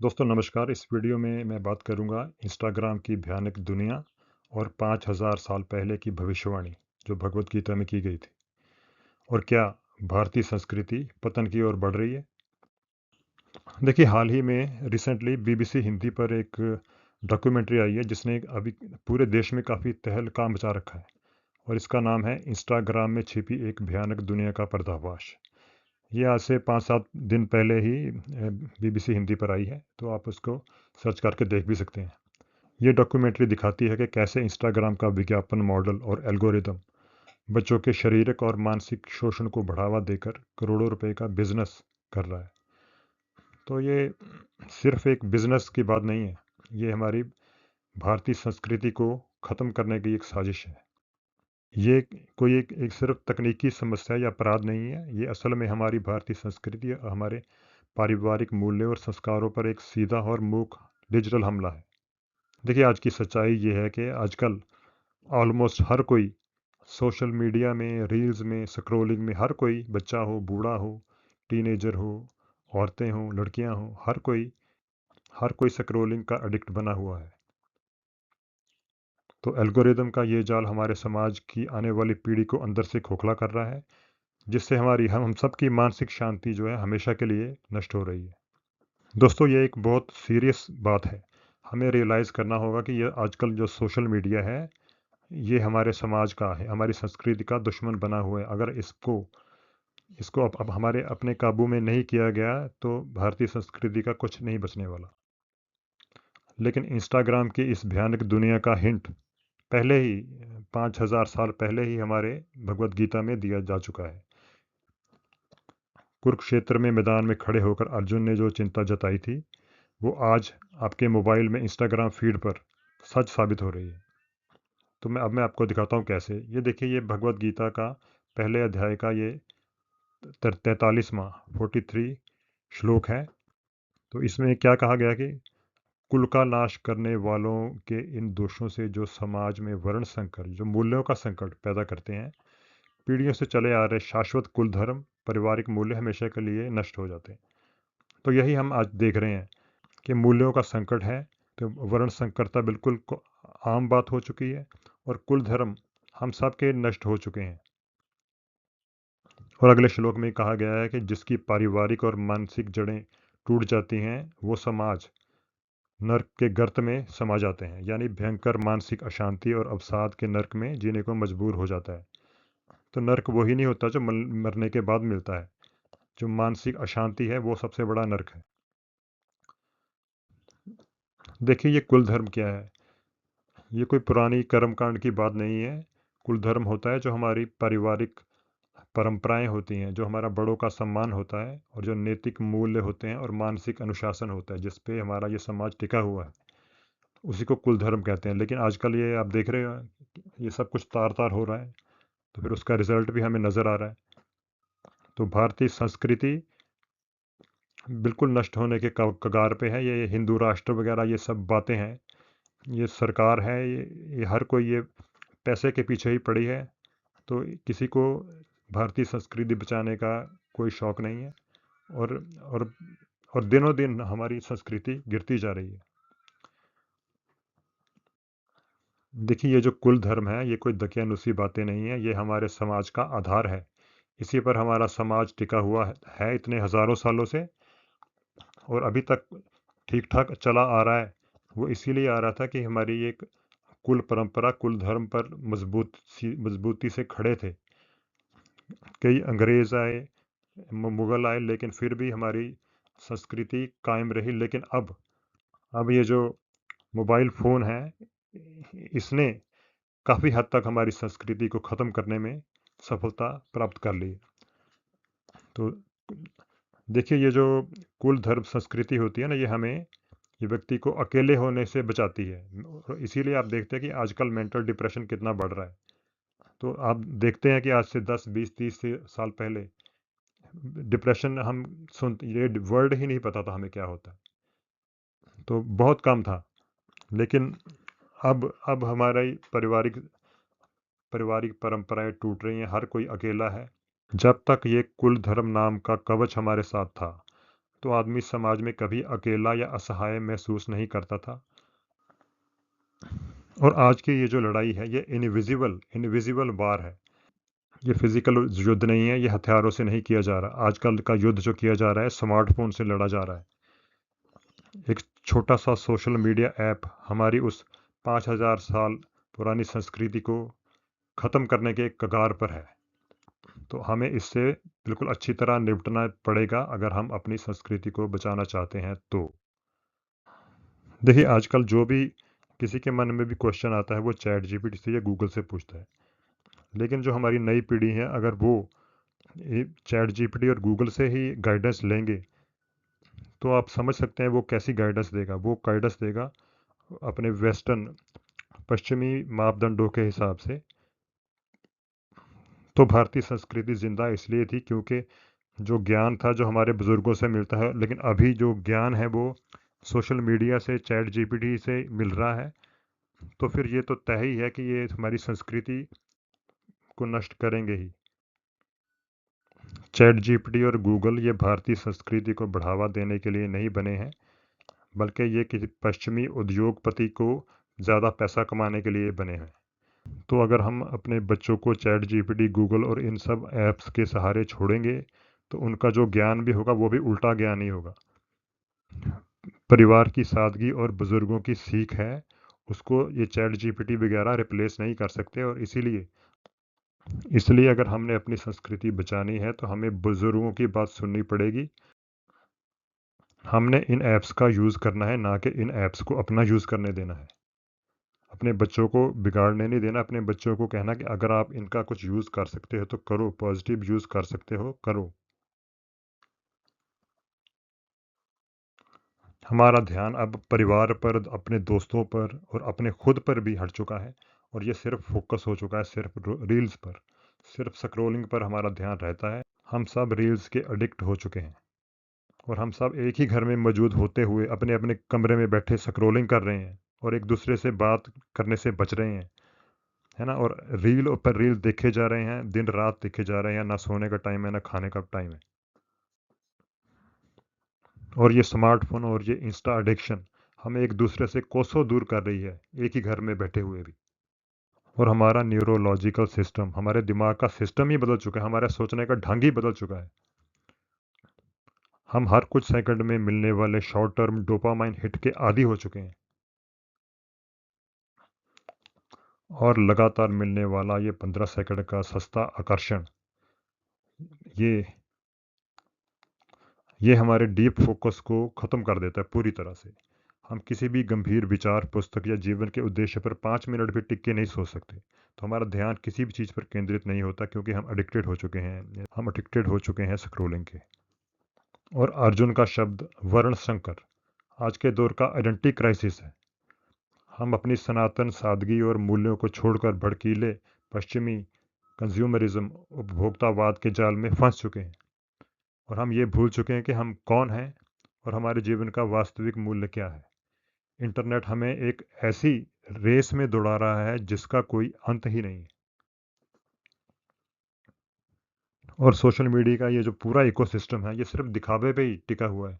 दोस्तों नमस्कार। इस वीडियो में मैं बात करूंगा इंस्टाग्राम की भयानक दुनिया और 5000 साल पहले की भविष्यवाणी जो भगवत गीता में की गई थी। और क्या भारतीय संस्कृति पतन की ओर बढ़ रही है? देखिए, हाल ही में रिसेंटली बीबीसी हिंदी पर एक डॉक्यूमेंट्री आई है जिसने अभी पूरे देश में काफ़ी तहलका मचा रखा है। और इसका नाम है इंस्टाग्राम में छिपी एक भयानक दुनिया का पर्दाफाश। ये आज से 5-7 दिन पहले ही बीबीसी हिंदी पर आई है, तो आप उसको सर्च करके देख भी सकते हैं। ये डॉक्यूमेंट्री दिखाती है कि कैसे इंस्टाग्राम का विज्ञापन मॉडल और एल्गोरिदम बच्चों के शारीरिक और मानसिक शोषण को बढ़ावा देकर करोड़ों रुपए का बिजनेस कर रहा है। तो ये सिर्फ एक बिजनेस की बात नहीं है, ये हमारी भारतीय संस्कृति को ख़त्म करने की एक साजिश है। ये कोई एक सिर्फ तकनीकी समस्या या अपराध नहीं है, ये असल में हमारी भारतीय संस्कृति और हमारे पारिवारिक मूल्य और संस्कारों पर एक सीधा और मूक डिजिटल हमला है। देखिए, आज की सच्चाई ये है कि आजकल ऑलमोस्ट हर कोई सोशल मीडिया में, रील्स में, स्क्रॉलिंग में, हर कोई बच्चा हो, बूढ़ा हो, टीनेजर हो, औरतें हों, लड़कियां हों, हर कोई स्क्रॉलिंग का एडिक्ट बना हुआ है। तो एल्गोरिदम का ये जाल हमारे समाज की आने वाली पीढ़ी को अंदर से खोखला कर रहा है, जिससे हमारी हम सबकी मानसिक शांति जो है हमेशा के लिए नष्ट हो रही है। दोस्तों, ये एक बहुत सीरियस बात है। हमें रियलाइज़ करना होगा कि ये आजकल जो सोशल मीडिया है, ये हमारे समाज का है, हमारी संस्कृति का दुश्मन बना हुआ है। अगर इसको इसको अब हमारे अपने काबू में नहीं किया गया, तो भारतीय संस्कृति का कुछ नहीं बचने वाला। लेकिन इंस्टाग्राम की इस भयानक दुनिया का हिंट पहले ही 5000 साल पहले ही हमारे भगवत गीता में दिया जा चुका है। कुरुक्षेत्र में मैदान में खड़े होकर अर्जुन ने जो चिंता जताई थी, वो आज आपके मोबाइल में इंस्टाग्राम फीड पर सच साबित हो रही है। तो मैं आपको दिखाता हूँ कैसे। ये देखिए, ये भगवत गीता का पहले अध्याय का ये 43वां 43 श्लोक है। तो इसमें क्या कहा गया कि कुल का नाश करने वालों के इन दोषों से जो समाज में वर्ण संकर, जो मूल्यों का संकट पैदा करते हैं, पीढ़ियों से चले आ रहे शाश्वत कुल धर्म, पारिवारिक मूल्य हमेशा के लिए नष्ट हो जाते हैं। तो यही हम आज देख रहे हैं कि मूल्यों का संकट है। तो वर्ण संकरता बिल्कुल आम बात हो चुकी है और कुल धर्म हम सब के नष्ट हो चुके हैं। और अगले श्लोक में कहा गया है कि जिसकी पारिवारिक और मानसिक जड़ें टूट जाती हैं, वो समाज नर्क के गर्त में समा जाते हैं, यानी भयंकर मानसिक अशांति और अवसाद के नर्क में जीने को मजबूर हो जाता है। तो नर्क वही नहीं होता जो मरने के बाद मिलता है। जो मानसिक अशांति है, वो सबसे बड़ा नर्क है। देखिए, ये कुल धर्म क्या है? ये कोई पुरानी कर्मकांड की बात नहीं है। कुल धर्म होता है जो हमारी पारिवारिक परंपराएं होती हैं, जो हमारा बड़ों का सम्मान होता है और जो नैतिक मूल्य होते हैं और मानसिक अनुशासन होता है, जिस पे हमारा ये समाज टिका हुआ है, उसी को कुल धर्म कहते हैं। लेकिन आजकल ये आप देख रहे हो, ये सब कुछ तार तार हो रहा है, तो फिर उसका रिजल्ट भी हमें नज़र आ रहा है। तो भारतीय संस्कृति बिल्कुल नष्ट होने के कगार पे है। ये हिंदू राष्ट्र वगैरह ये सब बातें हैं, ये सरकार है, ये हर कोई ये पैसे के पीछे ही पड़ी है। तो किसी को भारतीय संस्कृति बचाने का कोई शौक नहीं है। और और और दिनों दिन हमारी संस्कृति गिरती जा रही है। देखिए, ये जो कुल धर्म है, ये कोई दकियानुसी बातें नहीं है, ये हमारे समाज का आधार है। इसी पर हमारा समाज टिका हुआ है इतने हज़ारों सालों से, और अभी तक ठीक ठाक चला आ रहा है। वो इसीलिए आ रहा था कि हमारी एक कुल परंपरा, कुल धर्म पर मजबूती से खड़े थे। कई अंग्रेज आए, मुगल आए, लेकिन फिर भी हमारी संस्कृति कायम रही। लेकिन अब ये जो मोबाइल फ़ोन है, इसने काफ़ी हद तक हमारी संस्कृति को ख़त्म करने में सफलता प्राप्त कर ली। तो देखिए, ये जो कुल धर्म संस्कृति होती है ना, ये व्यक्ति को अकेले होने से बचाती है। और इसीलिए आप देखते हैं कि आजकल मेंटल डिप्रेशन कितना बढ़ रहा है। तो आप देखते हैं कि आज से 10, 20, 30 से साल पहले डिप्रेशन हम ये वर्ड ही नहीं पता था हमें क्या होता है। तो बहुत कम था। लेकिन अब हमारी पारिवारिक पारिवारिक परंपराएं टूट रही हैं, हर कोई अकेला है। जब तक ये कुल धर्म नाम का कवच हमारे साथ था, तो आदमी समाज में कभी अकेला या असहाय महसूस नहीं करता था। और आज की ये जो लड़ाई है ये इनविजिबल वार है। ये फिजिकल युद्ध नहीं है, ये हथियारों से नहीं किया जा रहा। आजकल का युद्ध जो किया जा रहा है स्मार्टफोन से लड़ा जा रहा है। एक छोटा सा सोशल मीडिया ऐप हमारी उस 5,000 साल पुरानी संस्कृति को ख़त्म करने के कगार पर है। तो हमें इससे बिल्कुल अच्छी तरह निपटना पड़ेगा अगर हम अपनी संस्कृति को बचाना चाहते हैं तो। देखिए आजकल जो भी किसी के मन में भी क्वेश्चन आता है वो चैट जीपीटी से या गूगल से पूछता है। लेकिन जो हमारी नई पीढ़ी है अगर वो चैट जीपीटी और गूगल से ही गाइडेंस लेंगे तो आप समझ सकते हैं वो कैसी गाइडेंस देगा। वो गाइडेंस देगा अपने वेस्टर्न पश्चिमी मापदंडों के हिसाब से। तो भारतीय संस्कृति जिंदा इसलिए थी क्योंकि जो ज्ञान था जो हमारे बुजुर्गों से मिलता है, लेकिन अभी जो ज्ञान है वो सोशल मीडिया से चैट जीपीटी से मिल रहा है। तो फिर ये तो तय ही है कि ये हमारी संस्कृति को नष्ट करेंगे ही। चैट जीपीटी और गूगल ये भारतीय संस्कृति को बढ़ावा देने के लिए नहीं बने हैं, बल्कि ये किसी पश्चिमी उद्योगपति को ज़्यादा पैसा कमाने के लिए बने हैं। तो अगर हम अपने बच्चों को चैट जीपीटी गूगल और इन सब ऐप्स के सहारे छोड़ेंगे तो उनका जो ज्ञान भी होगा वो भी उल्टा ज्ञान ही होगा। परिवार की सादगी और बुजुर्गों की सीख है, उसको ये चैट जीपीटी वगैरह रिप्लेस नहीं कर सकते। और इसलिए अगर हमने अपनी संस्कृति बचानी है तो हमें बुजुर्गों की बात सुननी पड़ेगी। हमने इन ऐप्स का यूज़ करना है, ना कि इन ऐप्स को अपना यूज़ करने देना है। अपने बच्चों को बिगाड़ने नहीं देना। अपने बच्चों को कहना कि अगर आप इनका कुछ यूज़ कर सकते हो तो करो, पॉजिटिव यूज़ कर सकते हो करो। हमारा ध्यान अब परिवार पर, अपने दोस्तों पर और अपने खुद पर भी हट चुका है। और ये सिर्फ फोकस हो चुका है सिर्फ रील्स पर, सिर्फ स्क्रोलिंग पर हमारा ध्यान रहता है। हम सब रील्स के एडिक्ट हो चुके हैं और हम सब एक ही घर में मौजूद होते हुए अपने अपने कमरे में बैठे स्क्रोलिंग कर रहे हैं और एक दूसरे से बात करने से बच रहे हैं, है ना। और रील पर रील देखे जा रहे हैं, दिन रात देखे जा रहे हैं। ना सोने का टाइम है ना खाने का टाइम है। और ये स्मार्टफोन और ये इंस्टा एडिक्शन हमें एक दूसरे से कोसों दूर कर रही है, एक ही घर में बैठे हुए भी। और हमारा न्यूरोलॉजिकल सिस्टम, हमारे दिमाग का सिस्टम ही बदल चुका है, हमारा सोचने का ढंग ही बदल चुका है। हम हर कुछ सेकंड में मिलने वाले शॉर्ट टर्म डोपामाइन हिट के आदी हो चुके हैं। और लगातार मिलने वाला ये 15 सेकंड का सस्ता आकर्षण, ये ये हमारे डीप फोकस को ख़त्म कर देता है पूरी तरह से। हम किसी भी गंभीर विचार, पुस्तक या जीवन के उद्देश्य पर 5 मिनट भी टिक के नहीं सोच सकते। तो हमारा ध्यान किसी भी चीज़ पर केंद्रित नहीं होता क्योंकि हम एडिक्टेड हो चुके हैं स्क्रोलिंग के। और अर्जुन का शब्द वर्ण संकर आज के दौर का आइडेंटिटी क्राइसिस है। हम अपनी सनातन सादगी और मूल्यों को छोड़कर भड़कीले पश्चिमी कंज्यूमरिज्म, उपभोक्तावाद के जाल में फंस चुके हैं। और हम ये भूल चुके हैं कि हम कौन हैं और हमारे जीवन का वास्तविक मूल्य क्या है। इंटरनेट हमें एक ऐसी रेस में दौड़ा रहा है जिसका कोई अंत ही नहीं। और सोशल मीडिया का ये जो पूरा इकोसिस्टम है ये सिर्फ दिखावे पे ही टिका हुआ है।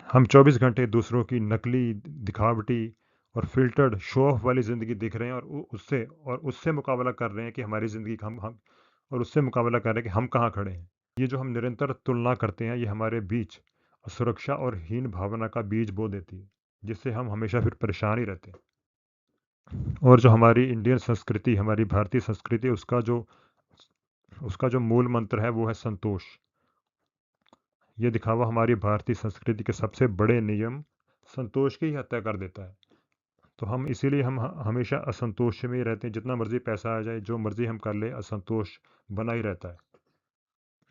हम 24 घंटे दूसरों की नकली, दिखावटी और फिल्टर्ड शो ऑफ वाली ज़िंदगी दिख रहे हैं और उससे मुकाबला कर रहे हैं कि हमारी ज़िंदगी हम और उससे मुकाबला कर रहे हैं कि हम कहाँ खड़े हैं। ये जो हम निरंतर तुलना करते हैं ये हमारे बीच असुरक्षा और हीन भावना का बीज बो देती है, जिससे हम हमेशा फिर परेशान ही रहते हैं। और जो हमारी इंडियन संस्कृति, हमारी भारतीय संस्कृति, उसका जो मूल मंत्र है वो है संतोष। ये दिखावा हमारी भारतीय संस्कृति के सबसे बड़े नियम संतोष की ही हत्या कर देता है। तो हम इसीलिए हम हमेशा असंतोष में ही रहते हैं। जितना मर्जी पैसा आ जाए, जो मर्जी हम कर ले, असंतोष बना ही रहता है।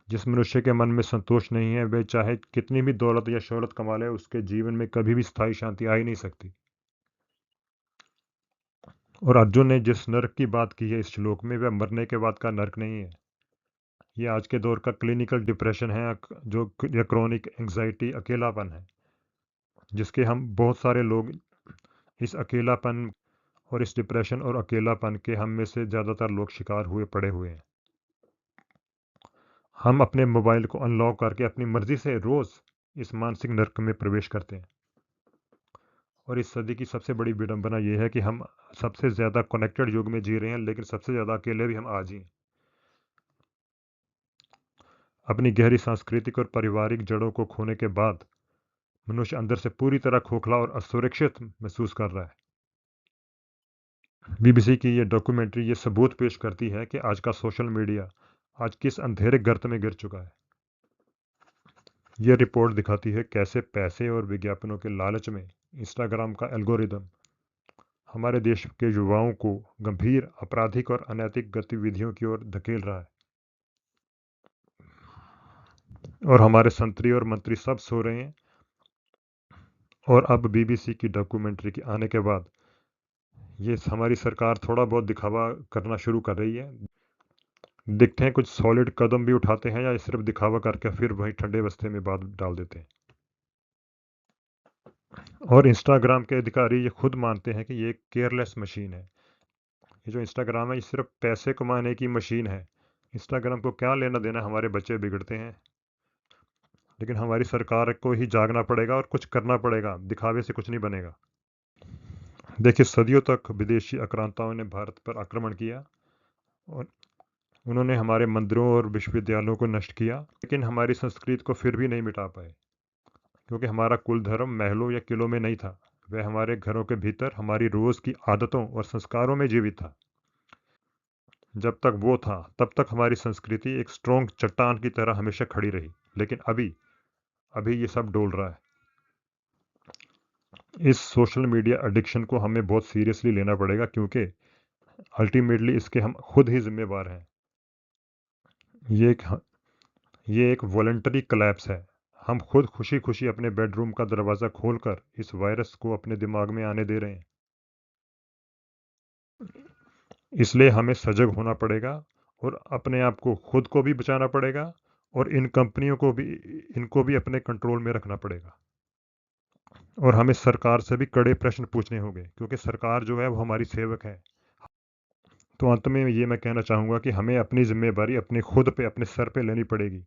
जिस मनुष्य के मन में संतोष नहीं है वह चाहे कितनी भी दौलत या शोहरत कमा ले, उसके जीवन में कभी भी स्थायी शांति आ ही नहीं सकती। और अर्जुन ने जिस नर्क की बात की है इस श्लोक में, वह मरने के बाद का नर्क नहीं है। ये आज के दौर का क्लिनिकल डिप्रेशन है, जो या क्रोनिक एंग्जाइटी, अकेलापन है, जिसके हम बहुत सारे लोग इस अकेलापन और इस डिप्रेशन और अकेलापन के हम में से ज़्यादातर लोग शिकार हुए पड़े हुए हैं। हम अपने मोबाइल को अनलॉक करके अपनी मर्जी से रोज़ इस मानसिक नर्क में प्रवेश करते हैं। और इस सदी की सबसे बड़ी विडंबना यह है कि हम सबसे ज़्यादा कनेक्टेड युग में जी रहे हैं, लेकिन सबसे ज़्यादा अकेले भी हम आज ही हैं। अपनी गहरी सांस्कृतिक और पारिवारिक जड़ों को खोने के बाद मनुष्य अंदर से पूरी तरह खोखला और असुरक्षित महसूस कर रहा है। बीबीसी की ये डॉक्यूमेंट्री ये सबूत पेश करती है कि आज का सोशल मीडिया आज किस अंधेरे गर्त में गिर चुका है। यह रिपोर्ट दिखाती है कैसे पैसे और विज्ञापनों के लालच में इंस्टाग्राम का एल्गोरिदम हमारे देश के युवाओं को गंभीर आपराधिक और अनैतिक गतिविधियों की ओर धकेल रहा है। और हमारे संतरी और मंत्री सब सो रहे हैं। और अब बीबीसी की डॉक्यूमेंट्री के आने के बाद ये हमारी सरकार थोड़ा बहुत दिखावा करना शुरू कर रही है। दिखते हैं कुछ सॉलिड कदम भी उठाते हैं या सिर्फ दिखावा करके फिर वहीं ठंडे बस्ते में बात डाल देते हैं। और इंस्टाग्राम के अधिकारी ये खुद मानते हैं कि ये एक केयरलेस मशीन है। ये जो इंस्टाग्राम है ये सिर्फ पैसे कमाने की मशीन है। इंस्टाग्राम को क्या लेना देना, हमारे बच्चे बिगड़ते हैं। लेकिन हमारी सरकार को ही जागना पड़ेगा और कुछ करना पड़ेगा, दिखावे से कुछ नहीं बनेगा। देखिए, सदियों तक विदेशी आक्रांताओं ने भारत पर आक्रमण किया और उन्होंने हमारे मंदिरों और विश्वविद्यालयों को नष्ट किया, लेकिन हमारी संस्कृति को फिर भी नहीं मिटा पाए, क्योंकि हमारा कुल धर्म महलों या किलों में नहीं था। वह हमारे घरों के भीतर हमारी रोज़ की आदतों और संस्कारों में जीवित था। जब तक वो था तब तक हमारी संस्कृति एक स्ट्रॉन्ग चट्टान की तरह हमेशा खड़ी रही। लेकिन अभी अभी ये सब डोल रहा है। इस सोशल मीडिया एडिक्शन को हमें बहुत सीरियसली लेना पड़ेगा, क्योंकि अल्टीमेटली इसके हम खुद ही जिम्मेवार हैं। ये एक वॉलंटरी कोलैप्स है। हम खुद खुशी खुशी अपने बेडरूम का दरवाज़ा खोलकर इस वायरस को अपने दिमाग में आने दे रहे हैं। इसलिए हमें सजग होना पड़ेगा और अपने आप को खुद को भी बचाना पड़ेगा और इन कंपनियों को भी, इनको भी अपने कंट्रोल में रखना पड़ेगा। और हमें सरकार से भी कड़े प्रश्न पूछने होंगे, क्योंकि सरकार जो है वो हमारी सेवक है। तो अंत में ये मैं कहना चाहूँगा कि हमें अपनी जिम्मेदारी अपने खुद पे, अपने सर पे लेनी पड़ेगी।